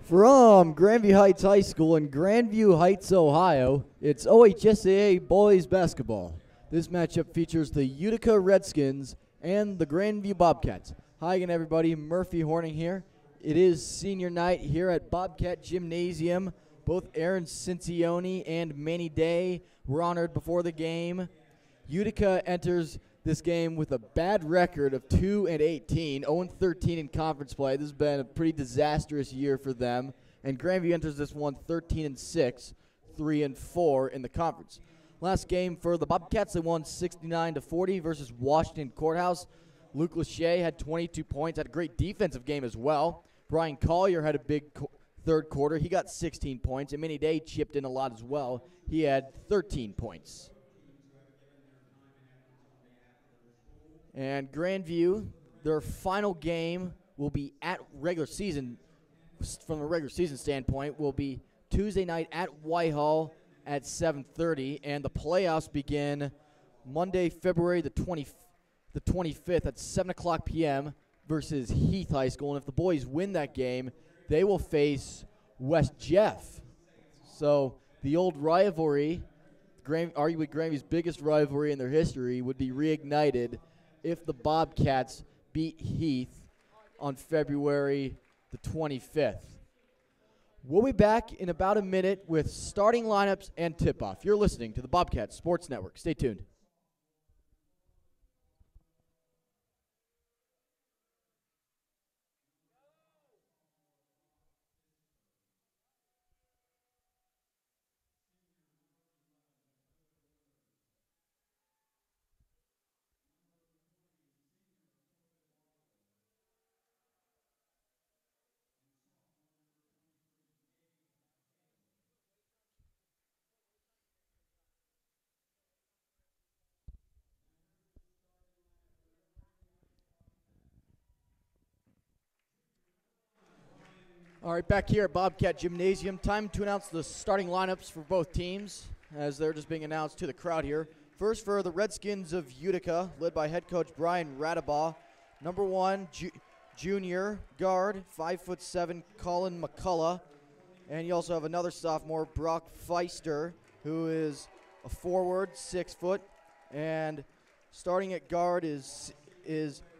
From Grandview Heights High School in Grandview Heights, Ohio, it's OHSAA boys basketball. This matchup features the Utica Redskins and the Grandview Bobcats. Hi again, everybody. Murphy Horning here. It is senior night here at Bobcat Gymnasium. Both Aaron Cincione and Manny Day were honored before the game. Utica enters this game with a bad record of 2-18, 0-13 in conference play. This has been a pretty disastrous year for them. And Grandview enters this one 13-6, 3-4 in the conference. Last game for the Bobcats, they won 69-40 versus Washington Courthouse. Luke Lachey had 22 points, had a great defensive game as well. Brian Collier had a big third quarter. He got 16 points, and Manny Day chipped in a lot as well. He had 13 points. And Grandview, their final game will be at regular season, from a regular season standpoint, will be Tuesday night at Whitehall at 7:30, and the playoffs begin Monday, February the 25th at 7 o'clock p.m. versus Heath High School. And if the boys win that game, they will face West Jeff. So the old rivalry, arguably Grandview's biggest rivalry in their history, would be reignited if the Bobcats beat Heath on February the 25th. We'll be back in about a minute with starting lineups and tip-off. You're listening to the Bobcat Sports Network. Stay tuned. All right, back here at Bobcat Gymnasium, time to announce the starting lineups for both teams as they're just being announced to the crowd here. First for the Redskins of Utica, led by head coach Brian Radabaugh. Number one, junior guard, 5'7", Colin McCullough. And you also have another sophomore, Brock Feister, who is a forward, 6 foot. And starting at guard is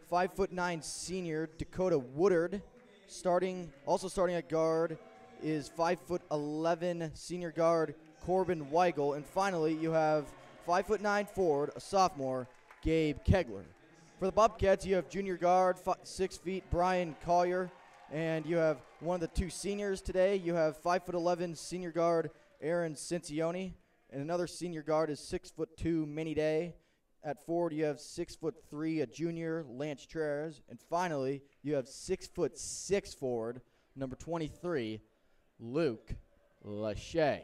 5'9" senior Dakota Woodard. Also starting at guard is 5'11" senior guard Corbin Weigel, and finally you have 5'9" forward, a sophomore, Gabe Kegler. For the Bobcats, you have junior guard 6 feet Brian Collier, and you have one of the two seniors today. You have 5'11" senior guard Aaron Cincione, and another senior guard is 6'2" Manny Day. At forward, you have 6'3", a junior, Lance Trez. And finally, you have 6'6" forward, number 23, Luke Lachey.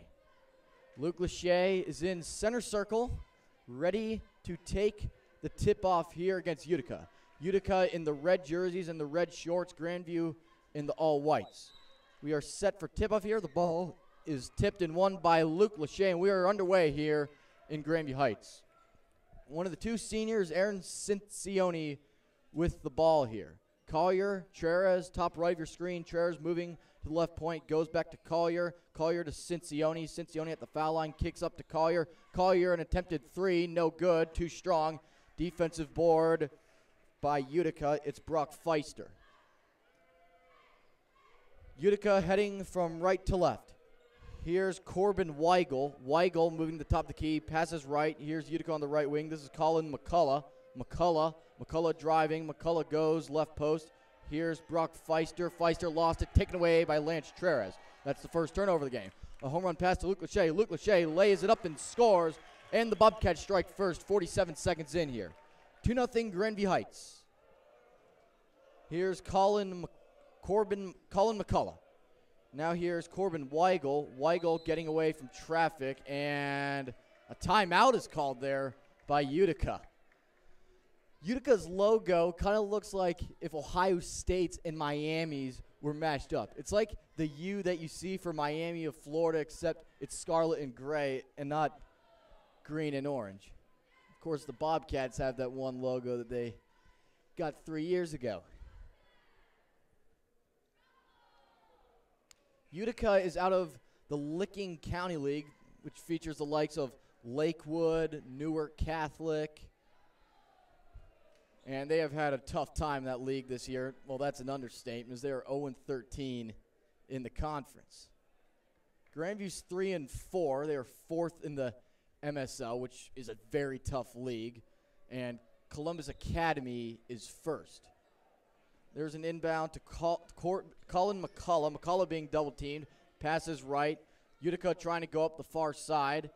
Luke Lachey is in center circle, ready to take the tip-off here against Utica. Utica in the red jerseys and the red shorts, Grandview in the all-whites. We are set for tip-off here. The ball is tipped and won by Luke Lachey, and we are underway here in Grandview Heights. One of the two seniors, Aaron Cincione, with the ball here. Collier, Trez, top right of your screen. Trez moving to the left point, goes back to Collier. Collier to Cincione. Cincione at the foul line, kicks up to Collier. Collier, an attempted three, no good, too strong. Defensive board by Utica. It's Brock Feister. Utica heading from right to left. Here's Corbin Weigel. Weigel moving to the top of the key, passes right. Here's Utica on the right wing. This is Colin McCullough. McCullough driving. McCullough goes left post. Here's Brock Feister. Feister lost it, taken away by Lance Trez. That's the first turnover of the game. A home run pass to Luke Lachey. Luke Lachey lays it up and scores, and the Bobcats strike first, 47 seconds in here. 2-0 Grandview Heights. Here's Colin McCullough. Now here's Corbin Weigel. Weigel getting away from traffic, and a timeout is called there by Utica. Utica's logo kind of looks like if Ohio State's and Miami's were matched up. It's like the U that you see for Miami of Florida, except it's scarlet and gray and not green and orange. Of course, the Bobcats have that one logo that they got 3 years ago. Utica is out of the Licking County League, which features the likes of Lakewood, Newark Catholic, and they have had a tough time, that league, this year. Well, that's an understatement, as they are 0-13 in the conference. Grandview's 3-4. They are 4th in the MSL, which is a very tough league, and Columbus Academy is 1st. There's an inbound to Colin McCullough. McCullough being double-teamed. Passes right. Utica trying to go up the far side.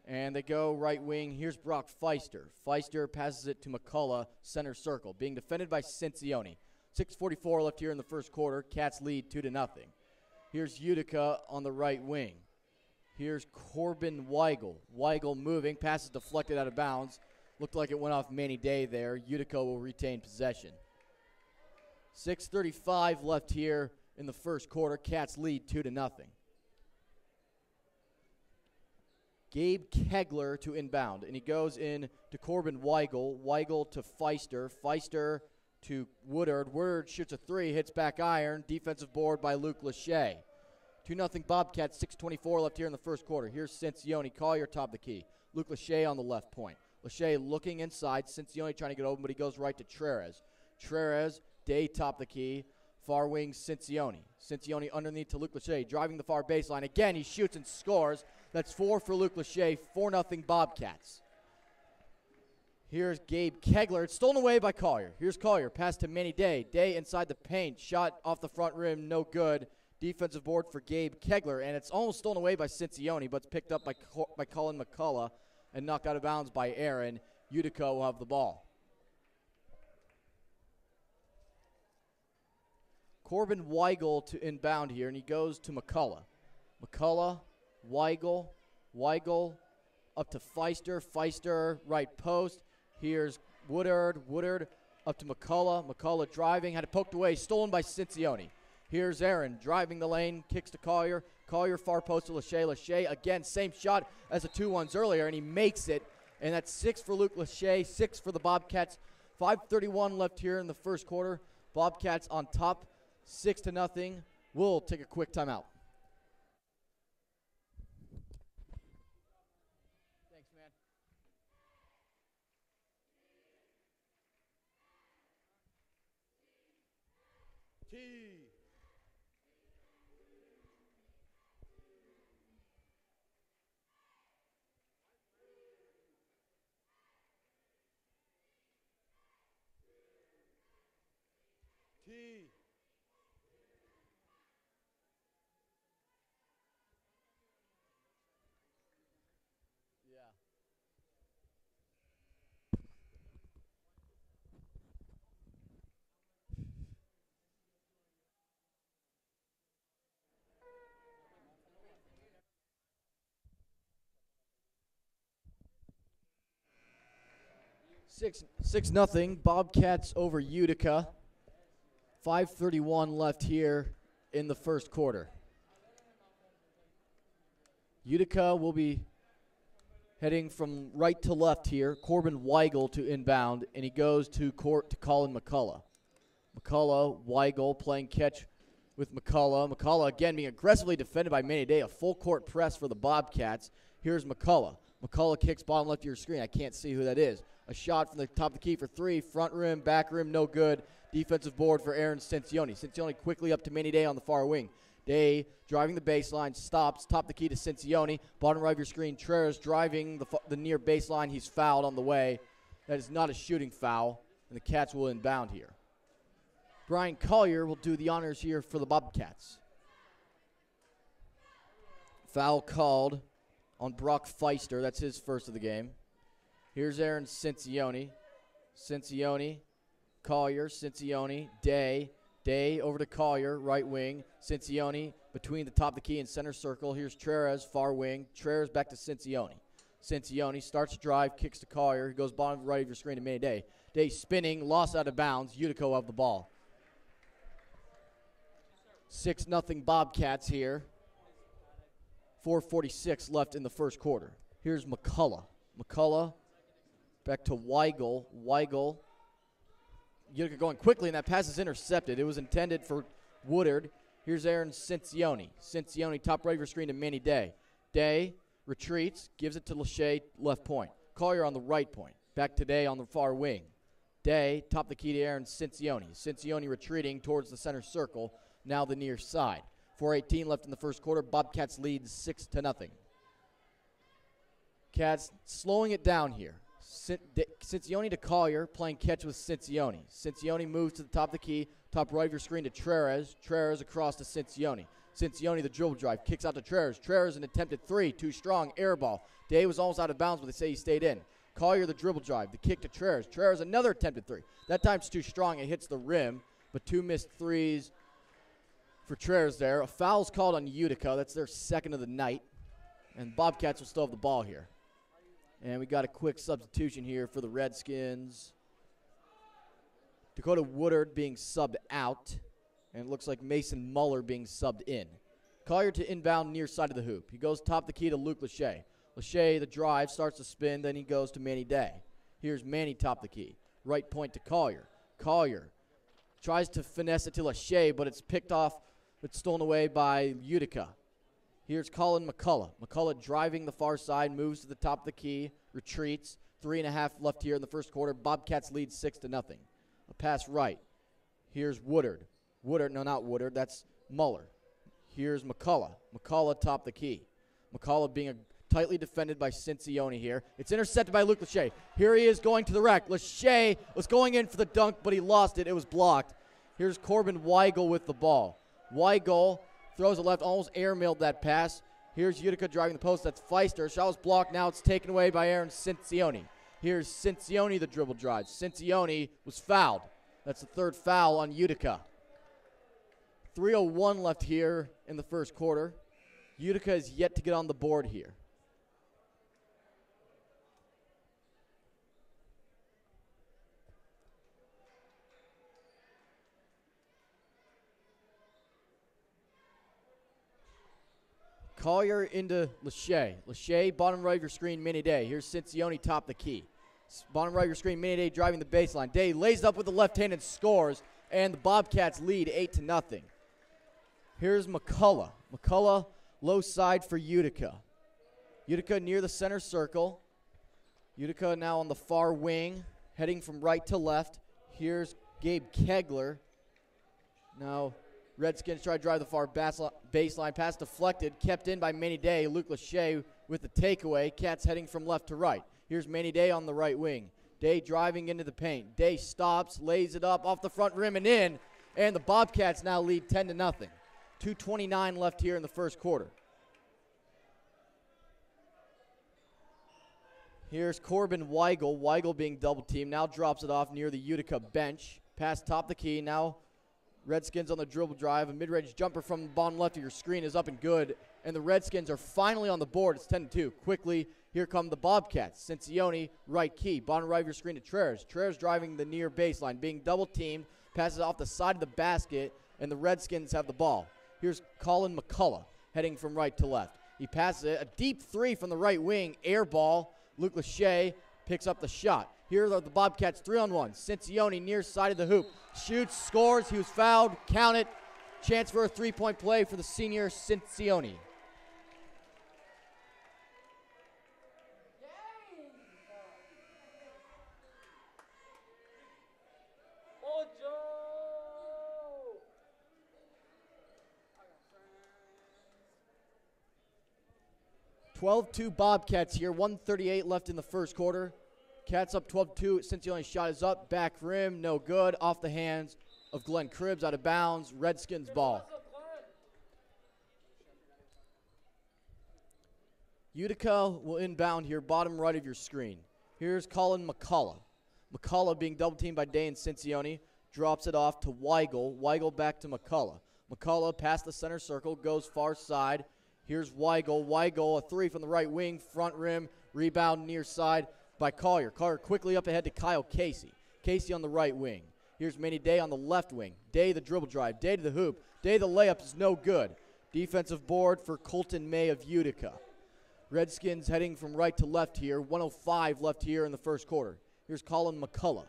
And they go right wing. Here's Brock Feister. Feister passes it to McCullough, center circle. Being defended by Cincione. 6:44 left here in the first quarter. Cats lead 2-0. Here's Utica on the right wing. Here's Corbin Weigel. Weigel moving. Passes deflected out of bounds. Looked like it went off Manny Day there. Utica will retain possession. 6:35 left here in the first quarter. Cats lead 2-0. Gabe Kegler to inbound, and he goes in to Corbin Weigel. Weigel to Feister. Feister to Woodard. Woodard shoots a three, hits back iron. Defensive board by Luke Lachey. 2-0 Bobcats, 6:24 left here in the first quarter. Here's Cincione. Collier top the key. Luke Lachey on the left point. Lachey looking inside. Cincione trying to get open, but he goes right to Trerez. Trerez, Day top the key. Far wing Cincione. Cincione underneath to Luke Lachey, driving the far baseline. Again, he shoots and scores. That's 4 for Luke Lachey, 4-0 Bobcats. Here's Gabe Kegler. It's stolen away by Collier. Here's Collier. Pass to Manny Day. Day inside the paint. Shot off the front rim. No good. Defensive board for Gabe Kegler. And it's almost stolen away by Cincione, but it's picked up by Colin McCullough and knocked out of bounds by Aaron. Utica will have the ball. Corbin Weigel to inbound here, and he goes to McCullough. McCullough, Weigel, Weigel up to Feister. Feister, right post. Here's Woodard. Woodard up to McCullough. McCullough driving, had it poked away, stolen by Cincione. Here's Aaron driving the lane, kicks to Collier. Collier far post to Lachey. Lachey again, same shot as the 2-1s earlier, and he makes it. And that's 6 for Luke Lachey, 6 for the Bobcats. 5:31 left here in the first quarter. Bobcats on top, 6-0. We'll take a quick timeout. Thanks, man. T. T. Yeah. Six nothing. Bobcats over Utica. 5:31 left here in the first quarter. Utica will be heading from right to left here. Corbin Weigel to inbound, and he goes to Colin McCullough. McCullough, Weigel playing catch with McCullough. McCullough again being aggressively defended by Manny Day. A full court press for the Bobcats. Here's McCullough. McCullough kicks bottom left of your screen. I can't see who that is. A shot from the top of the key for three. Front rim, back rim, no good. Defensive board for Aaron Cincione. Cincione quickly up to Manny Day on the far wing. Day driving the baseline, stops, top the key to Cincione. Bottom right of your screen, Trerez driving the near baseline. He's fouled on the way. That is not a shooting foul, and the Cats will inbound here. Brian Collier will do the honors here for the Bobcats. Foul called on Brock Feister. That's his first of the game. Here's Aaron Cincione. Cincione, Collier, Cincione, Day. Day over to Collier, right wing. Cincione between the top of the key and center circle. Here's Trerez, far wing. Trerez back to Cincione. Cincione starts to drive, kicks to Collier. He goes bottom right of your screen to Manny Day. Day spinning, lost out of bounds. Utica will have the ball. 6-0 Bobcats here. 4:46 left in the first quarter. Here's McCullough. McCullough back to Weigel. Weigel. Utica going quickly, and that pass is intercepted. It was intended for Woodard. Here's Aaron Cincione. Cincione, top right of your screen to Manny Day. Day retreats, gives it to Lachey, left point. Collier on the right point. Back to Day on the far wing. Day, top the key to Aaron Cincione. Cincione retreating towards the center circle, now the near side. 4:18 left in the first quarter. Bobcats lead 6-0. Cats slowing it down here. Cincione to Collier, playing catch with Cincione. Cincione moves to the top of the key, top right of your screen to Trerez. Trerez across to Cincione. Cincione, the dribble drive, kicks out to Trerez. Trerez, an attempted three, too strong, air ball. Day was almost out of bounds, but they say he stayed in. Collier, the dribble drive, the kick to Trerez. Trerez, another attempted three. That time's too strong, it hits the rim, but two missed threes for Trerez there. A foul's called on Utica. That's their second of the night, and Bobcats will still have the ball here. And we got a quick substitution here for the Redskins. Dakota Woodard being subbed out. And it looks like Mason Muller being subbed in. Collier to inbound near side of the hoop. He goes top the key to Luke Lachey. Lachey, the drive, starts to spin, then he goes to Manny Day. Here's Manny top the key. Right point to Collier. Collier tries to finesse it to Lachey, but it's picked off, it's stolen away by Utica. Here's Colin McCullough. McCullough driving the far side, moves to the top of the key, retreats. 3.5 left here in the first quarter. Bobcats lead 6-0. A pass right. Here's Woodard. Woodard, no, not Woodard. That's Muller. Here's McCullough. McCullough top the key. McCullough being tightly defended by Cincione here. It's intercepted by Luke Lachey. Here he is going to the rack. Lachey was going in for the dunk, but he lost it. It was blocked. Here's Corbin Weigel with the ball. Weigel throws it left, almost airmailed that pass. Here's Utica driving the post. That's Feister. Shot was blocked. Now it's taken away by Aaron Cincione. Here's Cincione, the dribble drive. Cincione was fouled. That's the third foul on Utica. 3:01 left here in the first quarter. Utica is yet to get on the board here. Collier into Lachey. Lachey, bottom right of your screen, Manny Day. Here's Cincione, top the key. Bottom right of your screen, Manny Day driving the baseline. Day lays up with the left hand and scores, and the Bobcats lead 8-0. Here's McCullough. McCullough, low side for Utica. Utica near the center circle. Utica now on the far wing, heading from right to left. Here's Gabe Kegler. Now Redskins try to drive the far baseline. Pass deflected, kept in by Manny Day. Luke Lachey with the takeaway. Cats heading from left to right. Here's Manny Day on the right wing. Day driving into the paint. Day stops, lays it up off the front rim and in. And the Bobcats now lead 10-0. 2:29 left here in the first quarter. Here's Corbin Weigel. Weigel being double teamed. Now drops it off near the Utica bench. Pass top the key. Now Redskins on the dribble drive. A mid-range jumper from the bottom left of your screen is up and good. And the Redskins are finally on the board. It's 10-2. Quickly, here come the Bobcats. Cincione, right key. Bottom right of your screen to Trerez. Trerez driving the near baseline. Being double teamed. Passes off the side of the basket. And the Redskins have the ball. Here's Colin McCullough heading from right to left. He passes it. A deep three from the right wing. Air ball. Luke Lachey picks up the shot. Here are the Bobcats 3-on-1. Cincione near side of the hoop. Shoots, scores. He was fouled. Count it. Chance for a three-point play for the senior Cincione. (12-2) Bobcats here. 1:38 left in the first quarter. Cats up 12-2. Cincione shot is up. Back rim. No good. Off the hands of Glenn Cribbs. Out of bounds. Redskins ball. Utica will inbound here. Bottom right of your screen. Here's Colin McCullough. McCullough being double teamed by Day and Cincione. Drops it off to Weigel. Weigel back to McCullough. McCullough past the center circle. Goes far side. Here's Weigel. Weigel, a three from the right wing, front rim, rebound near side by Collier. Collier quickly up ahead to Kyle Casey. Casey on the right wing. Here's Manny Day on the left wing. Day the dribble drive. Day to the hoop. Day the layup is no good. Defensive board for Colton May of Utica. Redskins heading from right to left here. 1:05 left here in the first quarter. Here's Colin McCullough.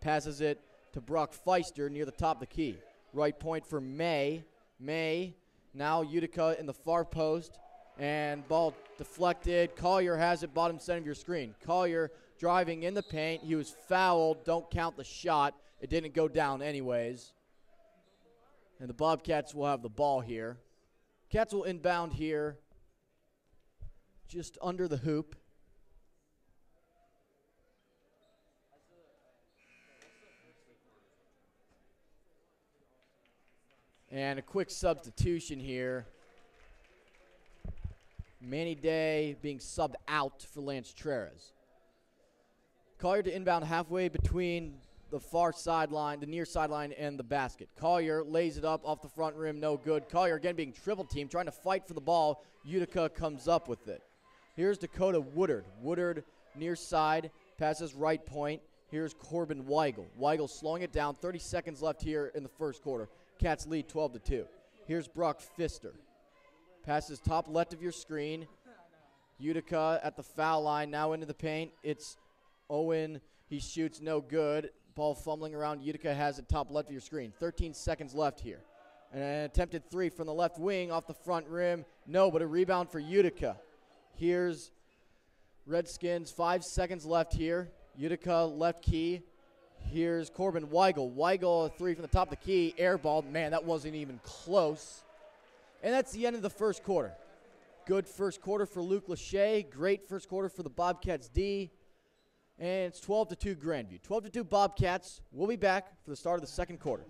Passes it to Brock Feister near the top of the key. Right point for May. May, now Utica in the far post, and ball deflected. Collier has it bottom center of your screen. Collier driving in the paint. He was fouled. Don't count the shot. It didn't go down anyways. And the Bobcats will have the ball here. Cats will inbound here just under the hoop. And a quick substitution here. Manny Day being subbed out for Lance Treras. Collier to inbound halfway between the far sideline, the near sideline, and the basket. Collier lays it up off the front rim, no good. Collier again being triple teamed, trying to fight for the ball. Utica comes up with it. Here's Dakota Woodard. Woodard near side, passes right point. Here's Corbin Weigel. Weigel slowing it down, 30 seconds left here in the first quarter. Cats lead 12-2. Here's Brock Pfister. Passes top left of your screen. Utica at the foul line, now into the paint. It's Owen. He shoots, no good. Ball fumbling around. Utica has it top left of your screen. 13 seconds left here. And an attempted three from the left wing off the front rim. No, but a rebound for Utica. Here's Redskins, 5 seconds left here. Utica left key. Here's Corbin Weigel. Weigel, a three from the top of the key. Airball. Man, that wasn't even close. And that's the end of the first quarter. Good first quarter for Luke Lachey. Great first quarter for the Bobcats D. And it's 12-2 Grandview. 12-2 Bobcats. We'll be back for the start of the second quarter.